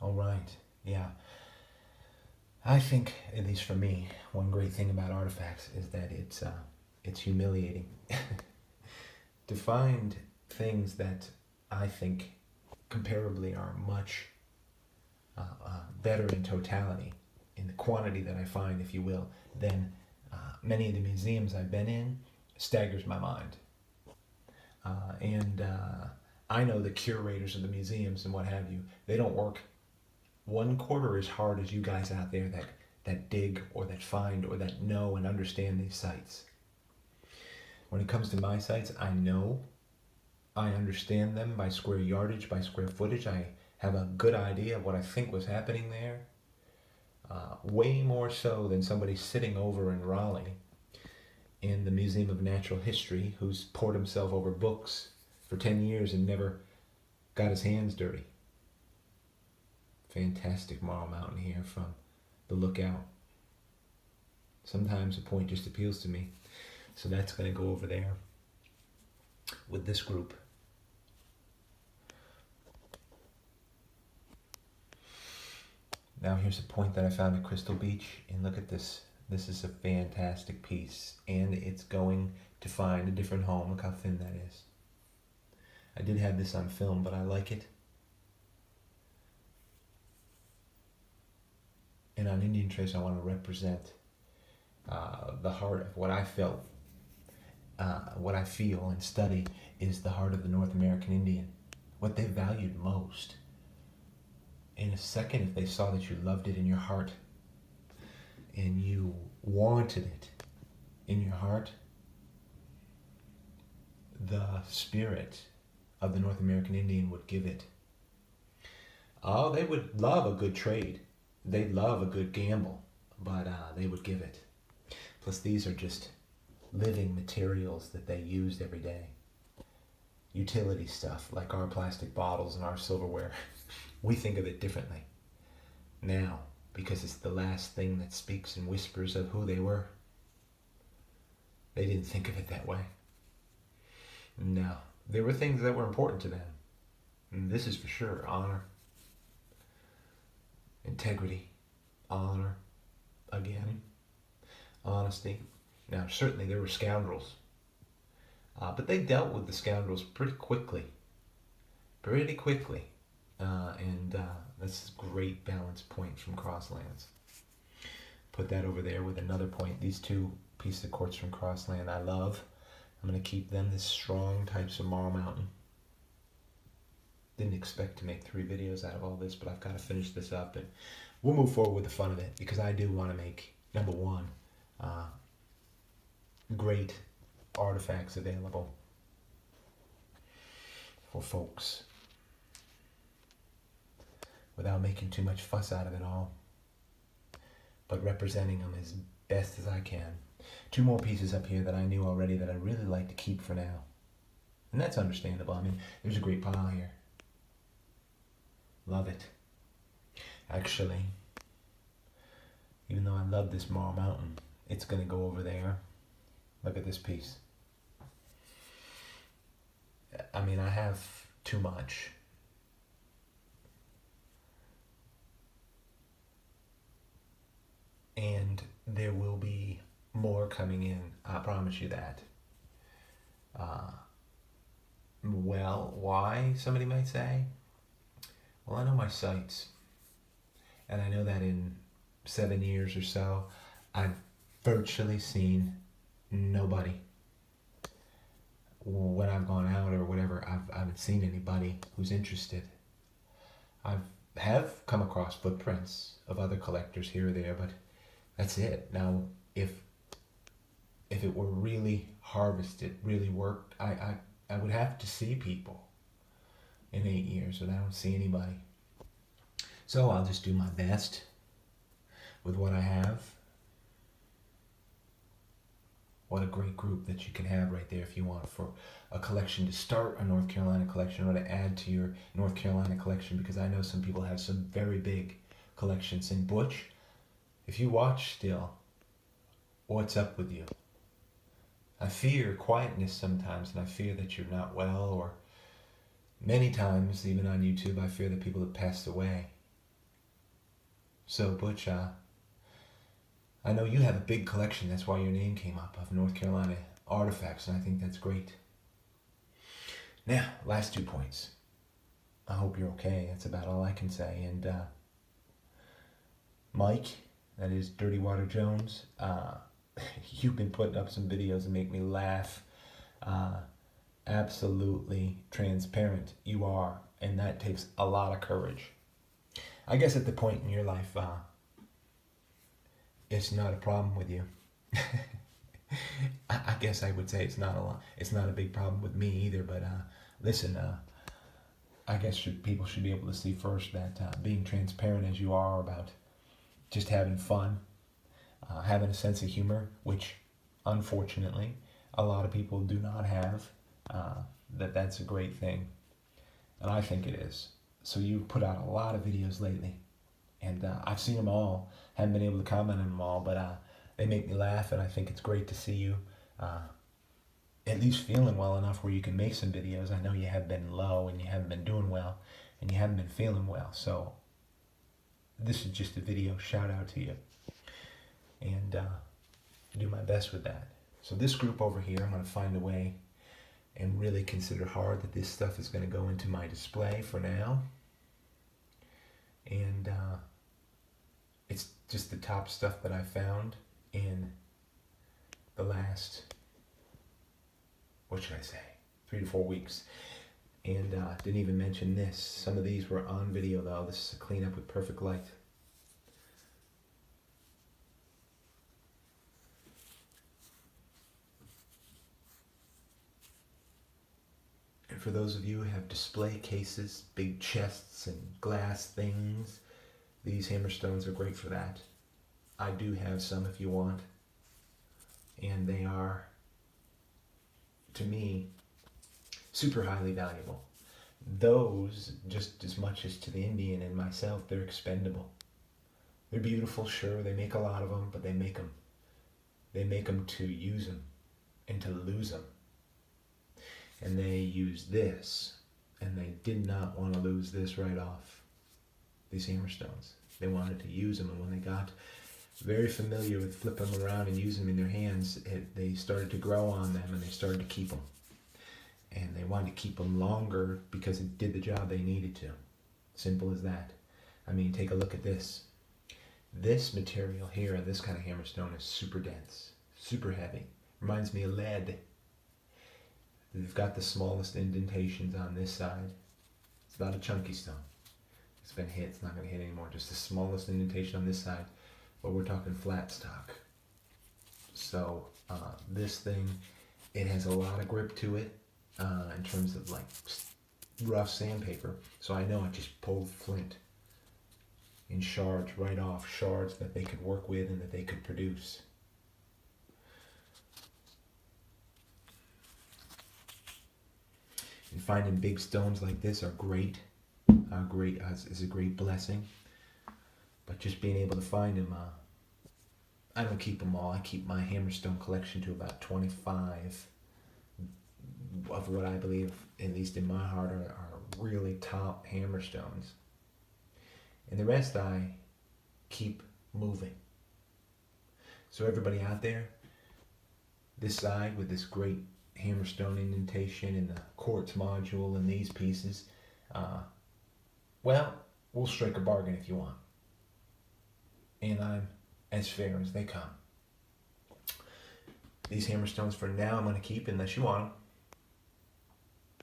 All right. Yeah. I think, at least for me, one great thing about artifacts is that it's humiliating to find things that I think comparably are much better in totality, in the quantity that I find, if you will, than many of the museums I've been in, staggers my mind. And I know the curators of the museums and what have you, they don't work one quarter as hard as you guys out there that dig or that find or that know and understand these sites. When it comes to my sites, I know, I understand them by square yardage, by square footage. I have a good idea of what I think was happening there. Way more so than somebody sitting over in Raleigh in the Museum of Natural History who's poured himself over books for 10 years and never got his hands dirty. Fantastic Marl Mountain here from the lookout. Sometimes a point just appeals to me. So that's going to go over there with this group. Now here's a point that I found at Crystal Beach, and look at this. This is a fantastic piece, and it's going to find a different home. Look how thin that is. I did have this on film, but I like it. And on Indian Trace, I want to represent the heart of what I felt, what I feel and study is the heart of the North American Indian, what they valued most. In a second, if they saw that you loved it in your heart and you wanted it in your heart, the spirit of the North American Indian would give it. Oh, they would love a good trade. They'd love a good gamble, but they would give it. Plus, these are just living materials that they used every day. Utility stuff, like our plastic bottles and our silverware. We think of it differently now because it's the last thing that speaks and whispers of who they were. They didn't think of it that way. No, there were things that were important to them. And this is for sure: honor, integrity, honor, again, honesty. Now, certainly there were scoundrels, but they dealt with the scoundrels pretty quickly. And that's a great balance point from Crosslands. Put that over there with another point. These two pieces of quartz from Crossland I love. I'm going to keep them. This strong types of Marl Mountain. Didn't expect to make 3 videos out of all this, but I've got to finish this up, and we'll move forward with the fun of it, because I do want to make, number one, great artifacts available for folks without making too much fuss out of it all, but representing them as best as I can. 2 more pieces up here that I knew already that I really like to keep for now. And that's understandable. I mean, there's a great pile here. Love it. Actually, even though I love this Marl Mountain, it's going to go over there. Look at this piece. I mean, I have too much. And there will be more coming in. I promise you that. Well, why, somebody might say? Well, I know my sites. And I know that in 7 years or so, I've virtually seen nobody. When I've gone out or whatever, I haven't seen anybody who's interested. I have come across footprints of other collectors here or there, but that's it. Now, if it were really harvested, really worked, I would have to see people in 8 years, and I don't see anybody. So I'll just do my best with what I have. What a great group that you can have right there if you want for a collection to start a North Carolina collection or to add to your North Carolina collection, because I know some people have some very big collections. And Butch, if you watch still, what's up with you? I fear quietness sometimes, and I fear that you're not well, or many times, even on YouTube, I fear that people have passed away. So, Butch, I know you have a big collection. That's why your name came up, of North Carolina artifacts, and I think that's great. Now, last 2 points. I hope you're okay. That's about all I can say. And Mike, that is Dirty Water Jones, you've been putting up some videos that make me laugh. Absolutely transparent you are, and that takes a lot of courage. I guess at the point in your life, it's not a problem with you. I guess I would say it's not a big problem with me either. But listen, I guess people should be able to see first that being transparent as you are about just having fun, having a sense of humor, which unfortunately a lot of people do not have. That's a great thing, and I think it is. So you've put out a lot of videos lately, and I've seen them all. Haven't been able to comment on them all, but they make me laugh, and I think it's great to see you at least feeling well enough where you can make some videos. I know you have been low, and you haven't been doing well, and you haven't been feeling well. So this is just a video shout out to you, and do my best with that. So this group over here, I'm going to find a way and really consider hard that this stuff is going to go into my display for now. And it's just the top stuff that I found in the last, 3 to 4 weeks. And didn't even mention this. Some of these were on video though. This is a cleanup with perfect light. And for those of you who have display cases, big chests and glass things, these hammerstones are great for that. I do have some if you want. And they are, to me, super highly valuable. Those, just as much as to the Indian and myself, they're expendable. They're beautiful, sure, they make a lot of them, but they make them to use them and to lose them. And they use this, and they did not want to lose this right off, these hammerstones. They wanted to use them, and when they got very familiar with flipping them around and using them in their hands, they started to grow on them, and they started to keep them. And they wanted to keep them longer because it did the job they needed to. Simple as that. I mean, take a look at this. This material here, this kind of hammerstone, is super dense, super heavy. Reminds me of lead. They've got the smallest indentations on this side. It's not a chunky stone. It's been hit. It's not going to hit anymore. Just the smallest indentation on this side. But we're talking flat stock. So this thing, it has a lot of grip to it in terms of like rough sandpaper. So I know I just pulled flint in shards right off. Shards that they could work with and that they could produce. And finding big stones like this are great. Is a great blessing. But just being able to find them, I don't keep them all. I keep my hammerstone collection to about 25 of what I believe, at least in my heart, are really top hammerstones. And the rest I keep moving. So everybody out there, this side with this great hammerstone indentation and the quartz module and these pieces, well, we'll strike a bargain if you want. And I'm as fair as they come. These hammerstones for now I'm going to keep unless you want them.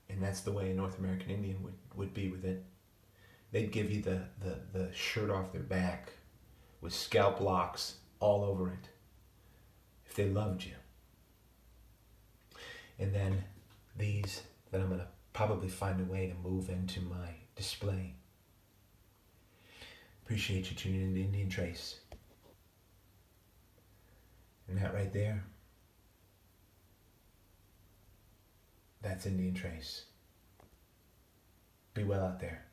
And that's the way a North American Indian would be with it. They'd give you the shirt off their back with scalp locks all over it if they loved you. And then these that I'm going to probably find a way to move into my display. Appreciate you tuning in to Indian Trace. And that right there, that's Indian Trace. Be well out there.